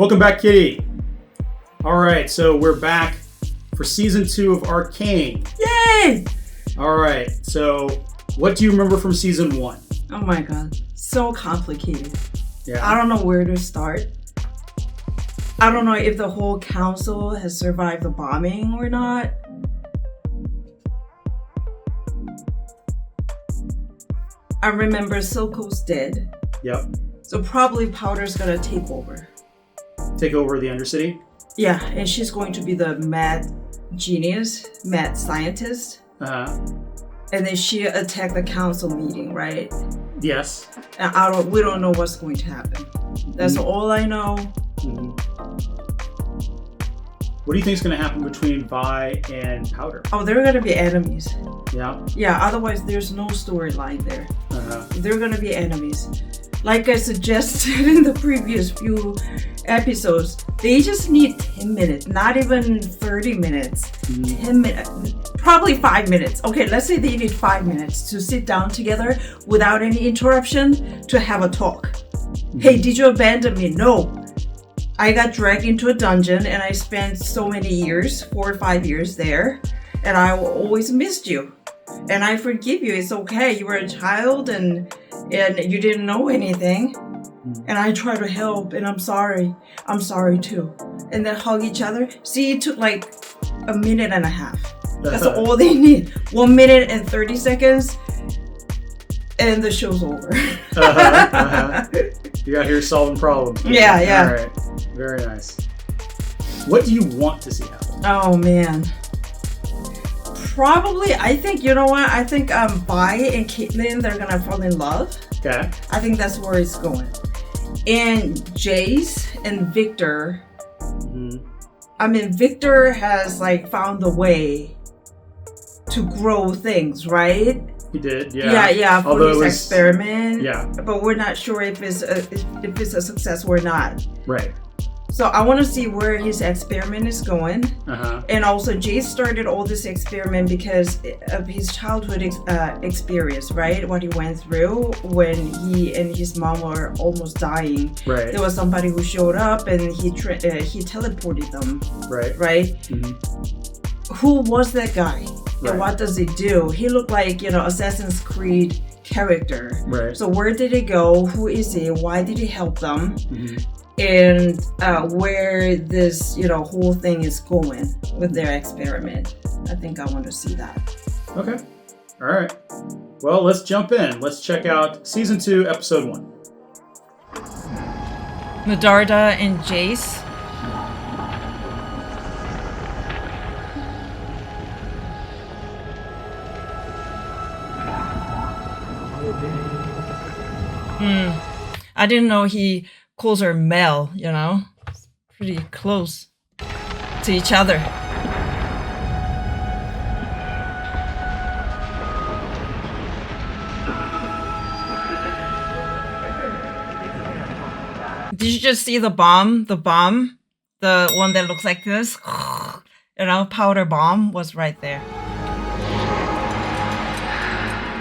Welcome back, Kitty. All right, so we're back for season 2 of Arcane. Yay! All right, so what do you remember from season 1? Oh my god, so complicated. Yeah. I don't know where to start. I don't know if the whole council has survived the bombing or not. I remember Silco's dead. Yep. So probably Powder's gonna take over. Take over the Undercity? Yeah, and she's going to be the mad genius, mad scientist. Uh-huh. And then she attacked the council meeting, right? Yes. And we don't know what's going to happen. That's all I know. Mm-hmm. What do you think is going to happen between Vi and Powder? Oh, they're going to be enemies. Yeah? Yeah, otherwise there's no storyline there. Uh-huh. They're going to be enemies. Like I suggested in the previous few episodes, they just need 10 minutes, not even 30 minutes. 10 minutes, probably 5 minutes. Okay, let's say they need 5 minutes to sit down together without any interruption to have a talk. Hey, did you abandon me? No. I got dragged into a dungeon and I spent so many years, 4 or 5 years there, and I always missed you. And I forgive you. It's okay. You were a child and you didn't know anything. And I try to help and I'm sorry. I'm sorry too. And then hug each other. See, it took like a minute and a half. That's all they need. 1 minute and 30 seconds and the show's over. You got here solving problems. Yeah. All right. Very nice. What do you want to see happen? Oh man. Probably, I think, you know what? I think Vi and Caitlyn, they're gonna fall in love. Okay. I think that's where it's going. And Jace and Victor, I mean, Victor has like found the way to grow things, right? He did, yeah. Yeah, for his experiment. Yeah. But we're not sure if it's a success or not. Right. So I want to see where his experiment is going. Uh-huh. And also Jace started all this experiment because of his childhood experience, right? What he went through when he and his mom were almost dying. Right. There was somebody who showed up and he teleported them. Right. Right? Mm-hmm. Who was that guy? Right. And what does he do? He looked like, Assassin's Creed character. Right. So where did he go? Who is he? Why did he help them? Mm-hmm. And where this, whole thing is going with their experiment. I think I want to see that. Okay. All right. Well, let's jump in. Let's check out season 2, episode 1. Medarda and Jace. I didn't know he calls her Mel, It's pretty close to each other. Did you just see the bomb? The bomb? The one that looks like this? Powder bomb was right there.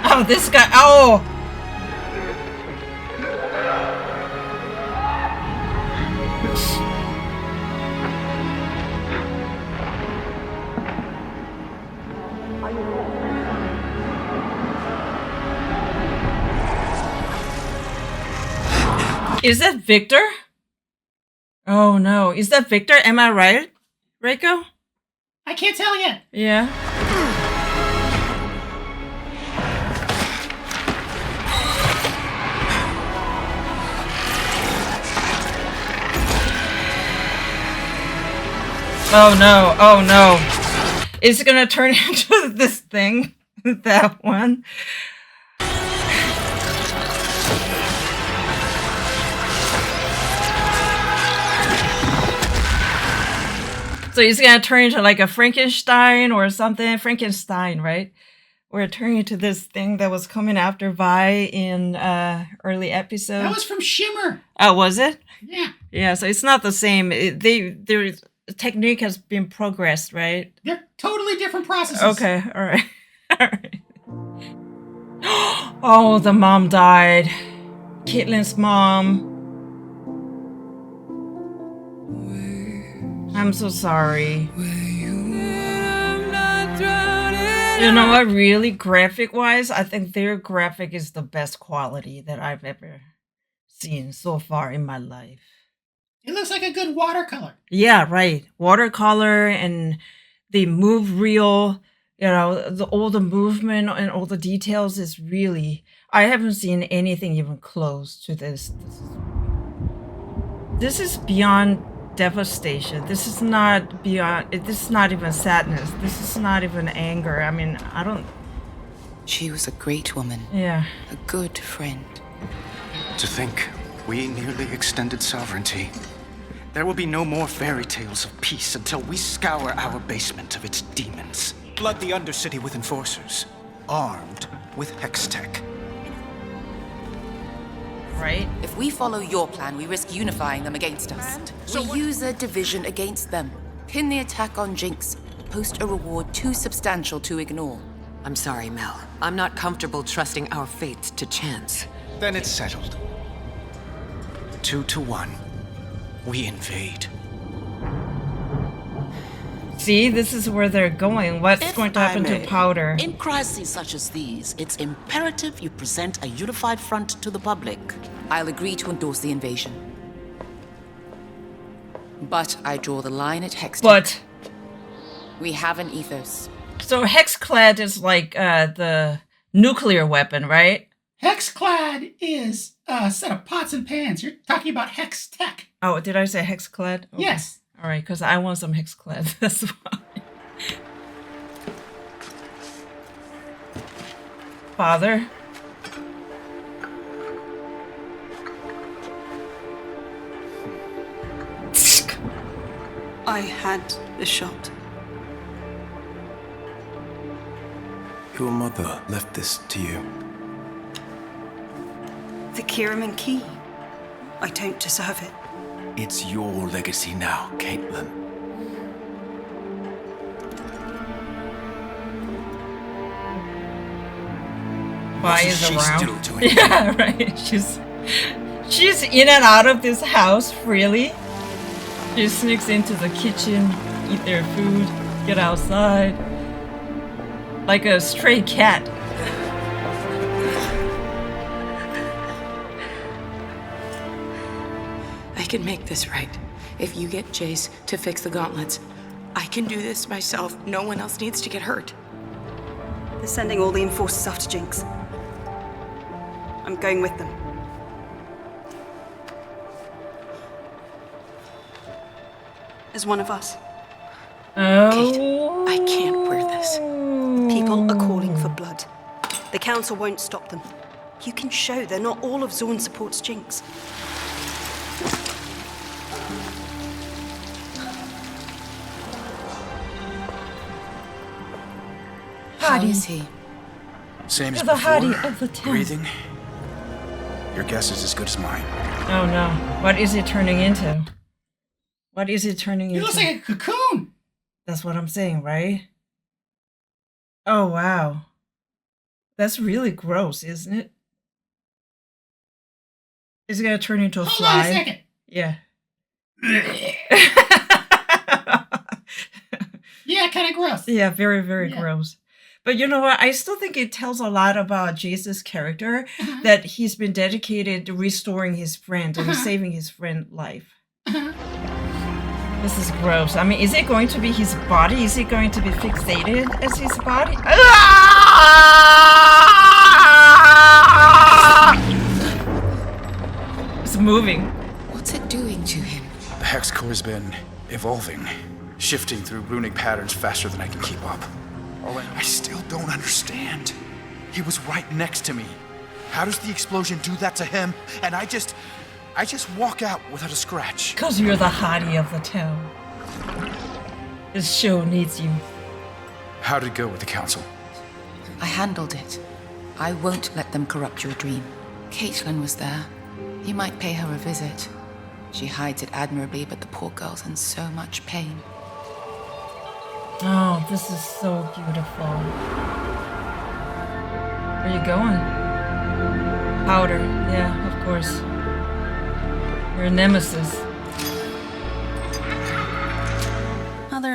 Oh, this guy. Oh! Is that Victor? Oh no. Is that Victor? Am I right, Reiko? I can't tell yet. Yeah. Oh no. Oh no. Is it gonna turn into this thing? That one? So he's gonna turn into like a Frankenstein or something. Frankenstein, right? Or turn into this thing that was coming after Vi in early episodes. That was from Shimmer. Oh, was it? Yeah. Yeah. So it's not the same. Their technique has been progressed, right? They're totally different processes. Okay. All right. All right. Oh, the mom died. Caitlyn's mom. I'm so sorry. You know what? Really, graphic-wise, I think their graphic is the best quality that I've ever seen so far in my life. It looks like a good watercolor. Yeah, right. Watercolor, and they move real. You know, all the movement and all the details is really. I haven't seen anything even close to this. This is beyond devastation. This is not beyond. This is not even sadness. This is not even anger. I mean, I don't. She was a great woman. Yeah. A good friend. To think we nearly extended sovereignty. There will be no more fairy tales of peace until we scour our basement of its demons. Flood the Undercity with enforcers, armed with hex tech. Right? If we follow your plan, we risk unifying them against us. We use a division against them. Pin the attack on Jinx. Post a reward too substantial to ignore. I'm sorry, Mel. I'm not comfortable trusting our fates to chance. Then it's settled. 2-1. We invade. See, this is where they're going. What's going to happen to Powder? In crises such as these, it's imperative you present a unified front to the public. I'll agree to endorse the invasion. But I draw the line at Hextech. But We have an ethos. so Hexclad is like the nuclear weapon, right? Hexclad is a set of pots and pans. You're talking about hex tech. Oh, did I say Hexclad? Okay. Yes. All right, because I want some Hexclad. That's why. Father. I had the shot. Your mother left this to you. The Kiraman key. I don't deserve it. It's your legacy now, Caitlin. Why What's is she around? still doing? Yeah, right. She's in and out of this house freely. She sneaks into the kitchen, eat their food, get outside. Like a stray cat. I can make this right. If you get Jace to fix the gauntlets, I can do this myself. No one else needs to get hurt. They're sending all the enforcers after Jinx. I'm going with them. As one of us. Oh. I can't wear this. People are calling for blood. The council won't stop them. You can show they're not all of Zorn supports Jinx. How is he? Same as You're the hottie before. of the town. Breathing. Your guess is as good as mine. Oh no. What is it turning into? What is it turning It into? looks like a cocoon. That's what I'm saying, right? Oh wow. That's really gross, isn't it? Is it gonna turn into a Hold fly? on a second. Yeah. Yeah, kind of gross. Yeah, very, very Yeah. gross. But you know what? I still think it tells a lot about Jace's character that he's been dedicated to restoring his friend and saving his friend's life. This is gross. I mean, is it going to be his body? Is it going to be fixated as his body? It's moving. What's it doing to him? The hex core's been evolving, shifting through runic patterns faster than I can keep up. I still don't understand. He was right next to me. How does the explosion do that to him? And I just walk out without a scratch. Because you're the hottie of the town. This show needs you. How did it go with the council? I handled it. I won't let them corrupt your dream. Caitlin was there. You might pay her a visit. She hides it admirably, but the poor girl's in so much pain. Oh, this is so beautiful. Where are you going? Powder. Yeah, of course. Your nemesis.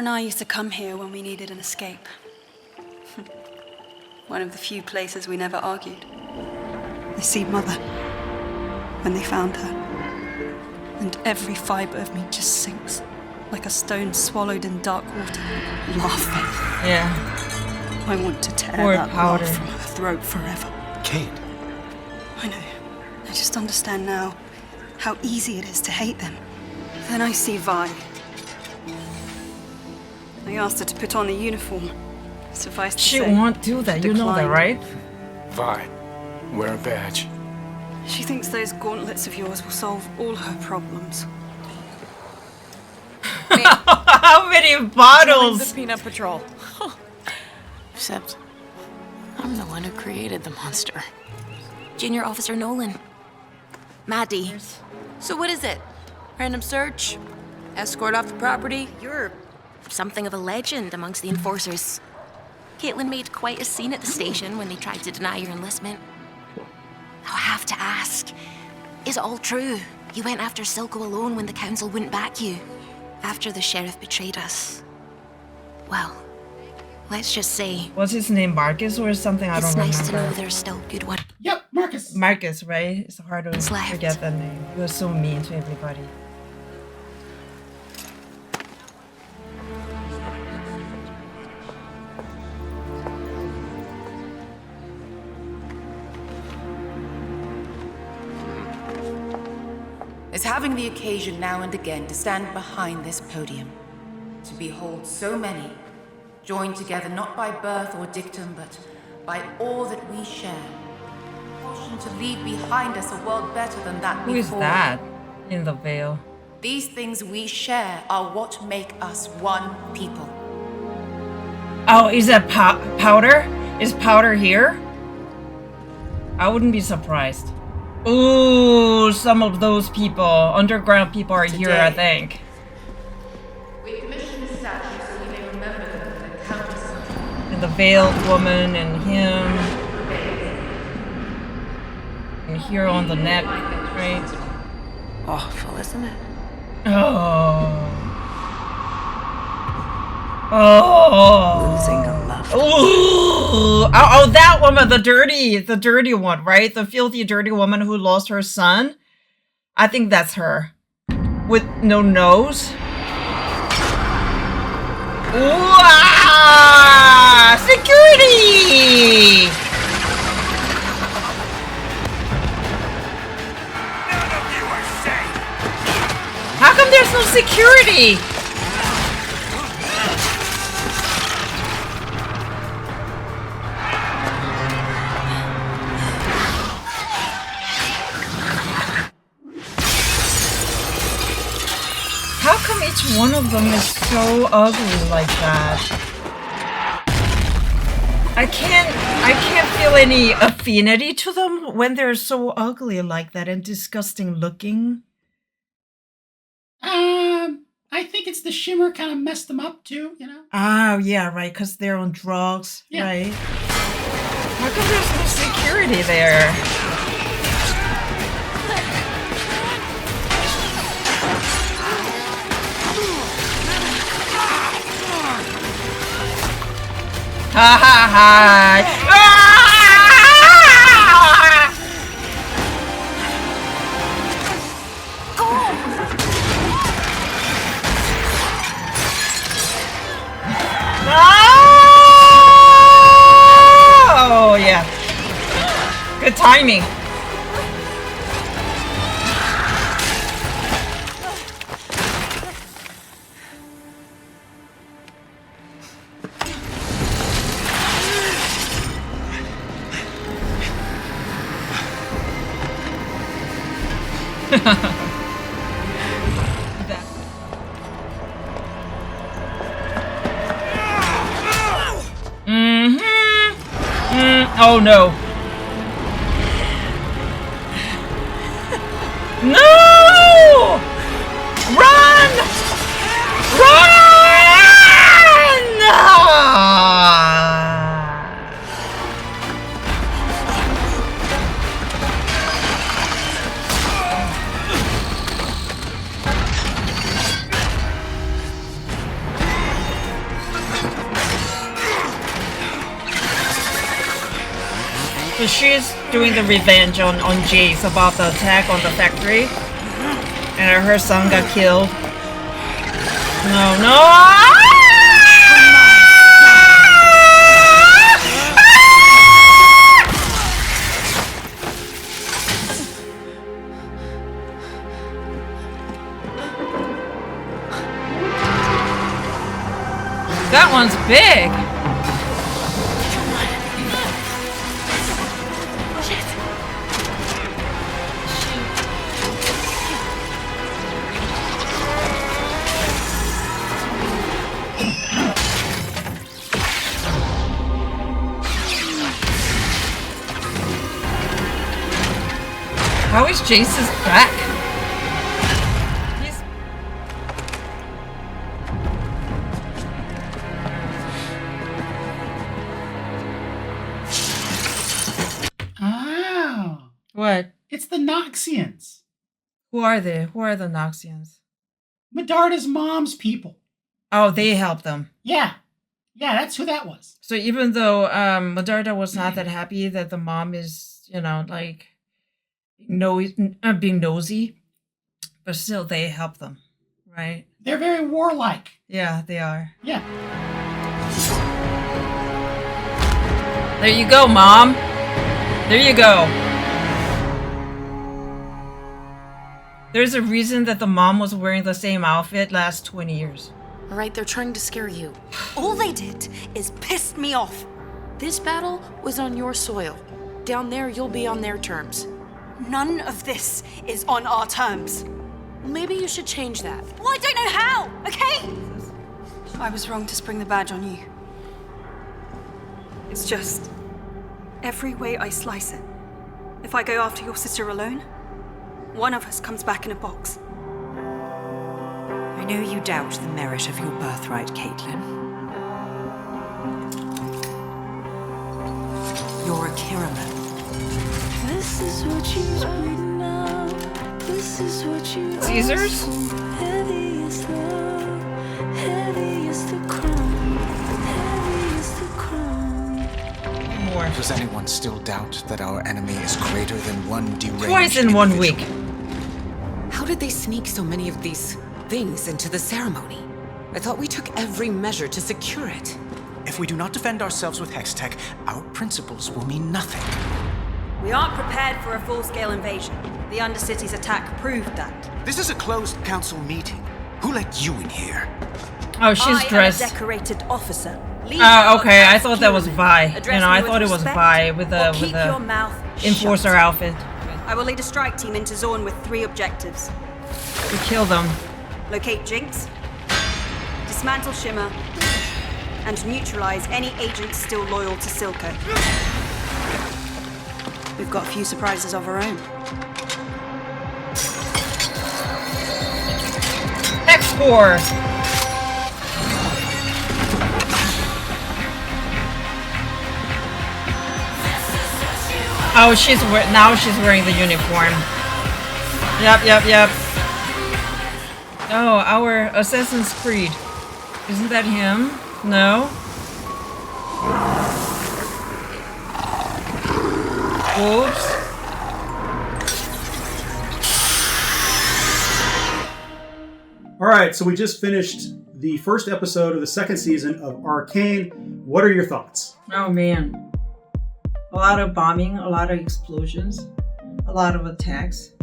and I used to come here when we needed an escape. One of the few places we never argued. I see Mother when they found her, and every fibre of me just sinks like a stone swallowed in dark water, laughing. Yeah. I want to tear Poor that Powder. laugh from her throat forever. Kate. I know. I just understand now how easy it is to hate them. Then I see Vi. I asked her to put on the uniform. Suffice to She say, won't do that. she You know that, declined. right? Vi, wear a badge. She thinks those gauntlets of yours will solve all her problems. How many Join bottles? the Peanut Patrol. Except, I'm the one who created the monster. Junior Officer Nolan. Maddie. So what is it? Random search? Escort off the property? You're something of a legend amongst the enforcers. Caitlin made quite a scene at the station when they tried to deny your enlistment. I have to ask, is it all true? You went after Silco alone when the council wouldn't back you? After the sheriff betrayed us? Well, let's just say... What's his name? Marcus or something? I it's don't nice to know remember. there's still good one. Yep, Marcus. Marcus, right? It's hard to What's left? forget that name. He was so mean to everybody. Is having the occasion now and again to stand behind this podium, to behold so many, joined together not by birth or dictum, but by all that we share. Caution to leave behind us a world better than that Who is before. that in the veil? These things we share are what make us one people. Oh, is that Powder? Is Powder here? I wouldn't be surprised. Ooh, some of those people, underground people are here, I think. We commissioned this statue so we may remember them and count us. And the veiled woman and him. And here on the neck, right? Awful, isn't it? Oh. Oh. Losing a loved Ooh. Oh, that woman, the dirty one, right? The filthy, dirty woman who lost her son. I think that's her. With no nose. Ooh, ah, security! How come there's no security? How come each one of them is so ugly like that? I can't feel any affinity to them when they're so ugly like that and disgusting looking. I think it's the shimmer kind of messed them up too, you know? Oh, yeah, right, because they're on drugs, Yeah. right? How come there's no security there? Ha ha ha! Ah! Oh yeah, good timing. Oh no. No! Run! Run! So she's doing the revenge on Jace about the attack on the factory. And her son got killed. No! That one's big! How is Jace's back? Oh. What? It's the Noxians. Who are they? Who are the Noxians? Medarda's mom's people. Oh, they helped them. Yeah. Yeah, that's who that was. So even though Medarda was not that happy that the mom is, like, being nosy, but still they help them, right? They're very warlike. Yeah, they are. Yeah. There you go, Mom. There you go. There's a reason that the mom was wearing the same outfit last 20 years. All right, they're trying to scare you. All they did is piss me off. This battle was on your soil. Down there, you'll be on their terms. None of this is on our terms. Maybe you should change that. Well, I don't know how, okay? I was wrong to spring the badge on you. It's just, every way I slice it, if I go after your sister alone, one of us comes back in a box. I know you doubt the merit of your birthright, Caitlin. You're a Kiraman. This is what you read now. This is what you Caesars? Heavy is love. Heavy is the crown. Heavy is the crown. More. Does anyone still doubt that our enemy is greater than one deranged Twice in 1 week. How did they sneak so many of these things into the ceremony? I thought we took every measure to secure it. If we do not defend ourselves with Hextech, our principles will mean nothing. We aren't prepared for a full-scale invasion. The Undercity's attack proved that. This is a closed council meeting. Who let you in here? Oh, she's dressed. I am a decorated officer. Okay. I thought that was Vi. I thought it was Vi with the enforcer outfit. I will lead a strike team into Zorn with 3 objectives. To kill them. Locate Jinx, dismantle Shimmer, and neutralize any agents still loyal to Silco. We've got a few surprises of our own. X4! Oh, now she's wearing the uniform. Yep. Oh, our Assassin's Creed. Isn't that him? No? Oops. Alright, so we just finished the first episode of the second season of Arcane. What are your thoughts? Oh man. A lot of bombing, a lot of explosions, a lot of attacks.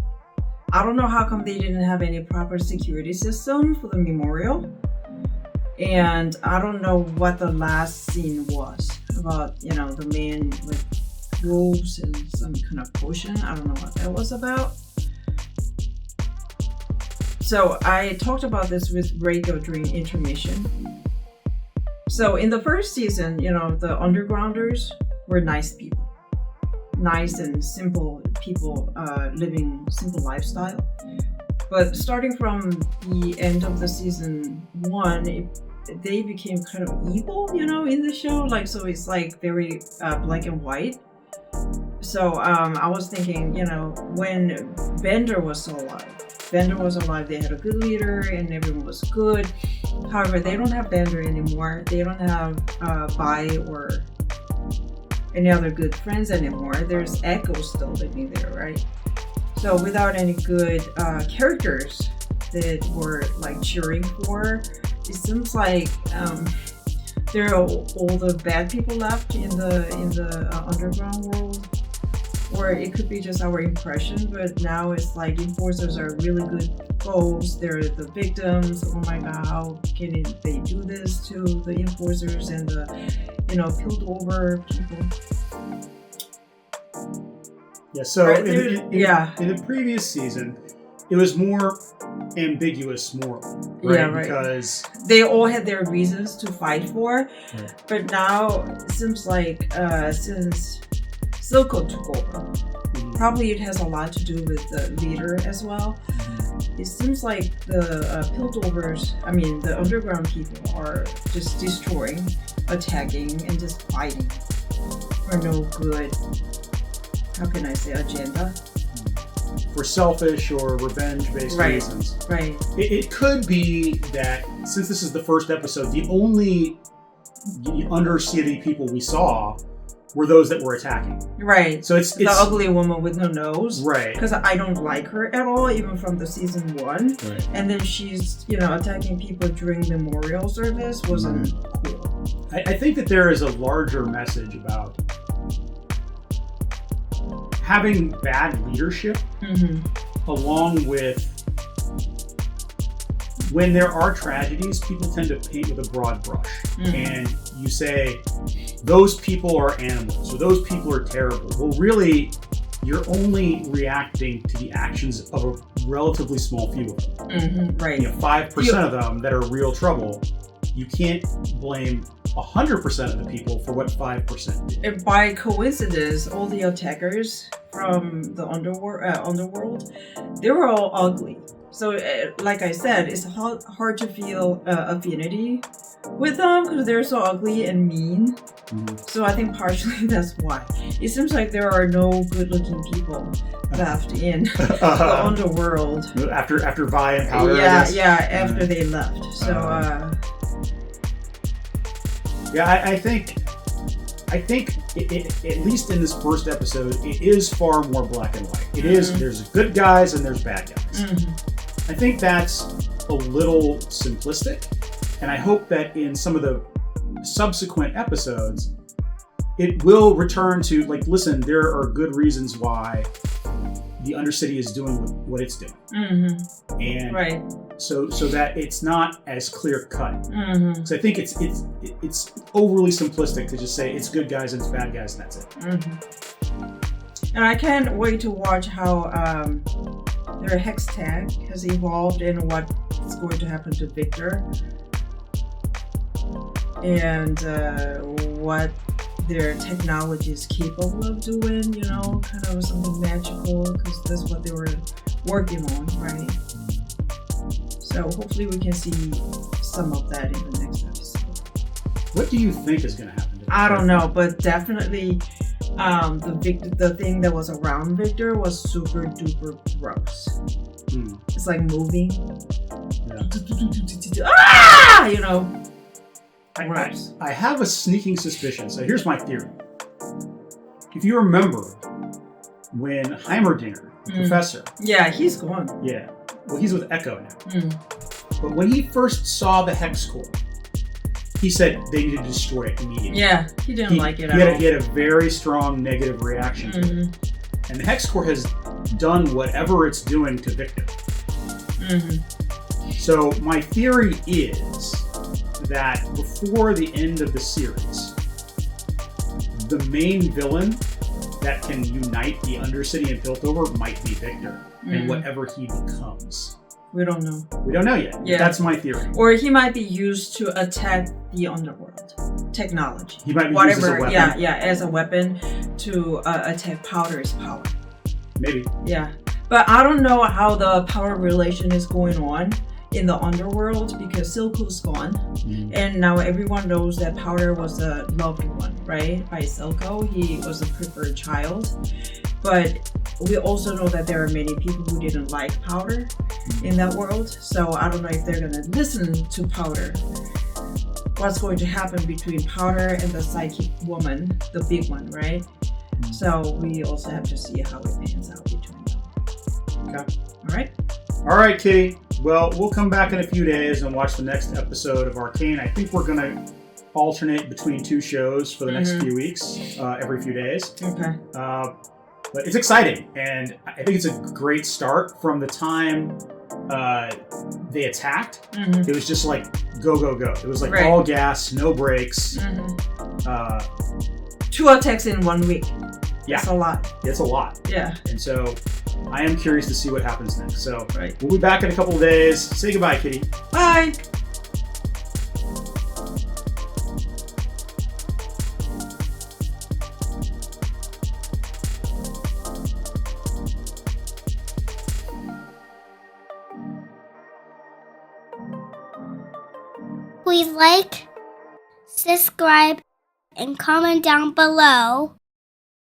I don't know how come they didn't have any proper security system for the memorial. And I don't know what the last scene was about, the man with wolves and some kind of potion. I don't know what that was about. So I talked about this with Radio during intermission. So in the first season, the Undergrounders were nice people. Nice and simple people living simple lifestyle. But starting from the end of the season 1, they became kind of evil, in the show. So it's very black and white. So I was thinking, when Bender was still alive, they had a good leader and everyone was good. However, they don't have Bender anymore. They don't have Vi or any other good friends anymore. There's Echo still living there, right? So without any good characters that were like cheering for, it seems like there are all the bad people left in the underground world. Or it could be just our impression, but now it's like enforcers are really good foes. They're the victims. Oh my god, how can they do this to the enforcers and the, Piltover people? Yeah, so Right, in the previous season, it was more ambiguous morally, right? Yeah, right. Because they all had their reasons to fight for, right. But now it seems like since Silco took over, probably it has a lot to do with the leader as well. It seems like the Piltovers, the underground people are just destroying, attacking, and just fighting for no good, how can I say, agenda? For selfish or revenge-based reasons. Right. It could be that since this is the first episode, the only Undercity people we saw were those that were attacking. Right. So it's the ugly woman with no nose. Right. Because I don't like her at all, even from the season 1. Right. And then she's, attacking people during memorial service wasn't cool. I think that there is a larger message about having bad leadership along with when there are tragedies, people tend to paint with a broad brush. And you say, those people are animals, or those people are terrible. Well, really, you're only reacting to the actions of a relatively small few of them. Right. 5% of them that are real trouble. You can't blame 100% of the people for what 5% did. And by coincidence, all the attackers from the underworld, they were all ugly. So, like I said, it's hard to feel affinity with them because they're so ugly and mean. So I think partially that's why. It seems like there are no good-looking people left in the underworld. After Vi and Powder, after they left. So, I think it, at least in this first episode, it is far more black and white. It is, there's good guys and there's bad guys. I think that's a little simplistic, and I hope that in some of the subsequent episodes, it will return to, like, listen, there are good reasons why the Undercity is doing what it's doing. And so that it's not as clear cut. So I think it's overly simplistic to just say it's good guys and it's bad guys and that's it. And I can't wait to watch how their hex tag has evolved and what's going to happen to Victor. And what their technology is capable of doing, kind of something magical, because that's what they were working on, right? So hopefully we can see some of that in the next episode. What do you think is going to happen to Victor? I don't know, but definitely the thing that was around Victor was super duper gross. It's like moving. I have a sneaking suspicion. So here's my theory. If you remember when Heimerdinger, the professor... Yeah, he's gone. Yeah. Well, he's with Echo now. But when he first saw the hex core, he said they needed to destroy it immediately. Yeah, he didn't like it at all. He had a very strong negative reaction to it. And the hex core has done whatever it's doing to Victor. So my theory is that before the end of the series, the main villain that can unite the Undercity and Piltover might be Victor, and whatever he becomes. We don't know. We don't know yet. Yeah. That's my theory. Or he might be used to attack the underworld technology. He might be used as a weapon. Yeah, as a weapon to attack Powder's power. Maybe. Yeah. But I don't know how the power relation is going on in the underworld because Silco's gone. And now everyone knows that Powder was a loved one, right? By Silco. He was a preferred child. But we also know that there are many people who didn't like Powder in that world. So I don't know if they're going to listen to Powder what's going to happen between Powder and the psychic woman, the big one, right? So we also have to see how it pans out between them. Okay. All right. All right, Kitty. Well, we'll come back in a few days and watch the next episode of Arcane. I think we're gonna alternate between 2 shows for the next few weeks, every few days. Okay. But it's exciting, and I think it's a great start. From the time they attacked, it was just like go, go, go. It was like all gas, no brakes. 2 attacks in 1 week. Yeah. That's a lot. It's a lot. Yeah. And so I am curious to see what happens next. So we'll be back in a couple of days. Say goodbye, Kitty. Bye. Please like, subscribe, and comment down below.